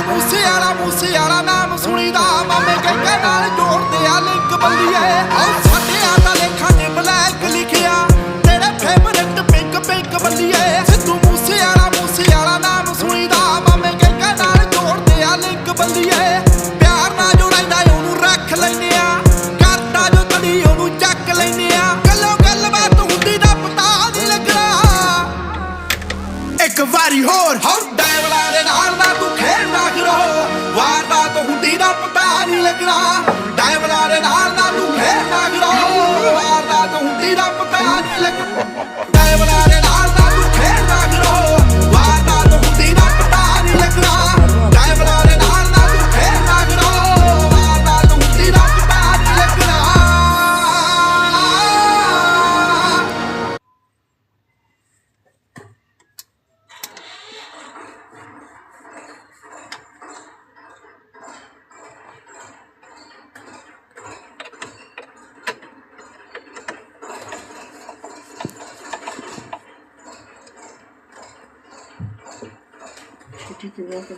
ਮੂਸੇ ਵਾਲਾ ਨਾਮ ਸੁਣੀਦਾ ਮਾਮੇ ਕਹਿੰਦੇ ਨਾਲ ਜੋੜਦੇ ਆ ਲਿੰਕ ਬੱਲੀਏ ਸਾਡੇ ਆਤਾ ਲੇਖਾਂ ਨੇ ਬਲੈਕ ਲਿਖਿਆ ਤੇਰੇ ਫੇਵਰਟ ਪਿੰਕ ਪਿੰਕ ਬੱਲੀਏ ਸਿੱਧੂ ਮੂਸੇ ਵਾਲਾ ਨਾਮ ਸੁਣੀਦਾ ਮਾਮੇ ਕਹਿੰਦੇ ਨਾਲ ਜੋੜਦੇ ਆ ਲਿੰਕ ਬੱਲੀਏ ਪਿਆਰ ਨਾਲ ਜੋ ਰਹਿੰਦਾ ਉਹਨੂੰ ਰੱਖ ਲੈਨੇ ਆ ਕਰਦਾ ਜੋ ਤੜੀ ਉਹਨੂੰ ਚੱਕ ਲੈਨੇ ਆ ਗੱਲੋਂ ਗੱਲਬਾਤ ਹੁੰਦੀ ਦਾ ਪਤਾ ਨਹੀਂ ਲੱਗਣਾ ਇੱਕ ਵਾਰੀ ਹੋਰ ਡਾਇਵਲਾਂ ਦੇ ਨਾਲ ਨਾ ਤੂੰ ਖੇਡਦਾ ਕਰੋ ਵਾਰਦਾਤ ਹੁੰਦੀ ਦਾ ਪਤਾ ਨਹੀਂ ਲੱਗਣਾ ਡਾਇਵਲਾਂ ਦੇ ਨਾਲ ਨਾ ਤੂੰ ਖੇਡਦਾ ਕਰੋ ਵਾਰਦਾਤ ਹੁੰਦੀ ਦਾ ਪਤਾ ਨਹੀਂ ਲੱਗਣਾ ਡਾਇਵਲਾਂ ਦੇ ਨਾਲ ਨਾ ਤੂੰ ਖੇਡਦਾ ਕਰੋ ਵਾਰਦਾਤ ਹੁੰਦੀ ਦਾ ਪਤਾ ਨਹੀਂ ਲੱਗਣਾ ਡਾਇਵਲਾਂ ਦੇ ਨਾਲ ਨਾ ਤੂੰ ਖੇਡਦਾ ਕਰੋ ਵਾਰਦਾਤ ਹੁੰਦੀ ਦਾ ਪਤਾ ਨਹੀਂ ਲੱਗਣਾ ठीक है।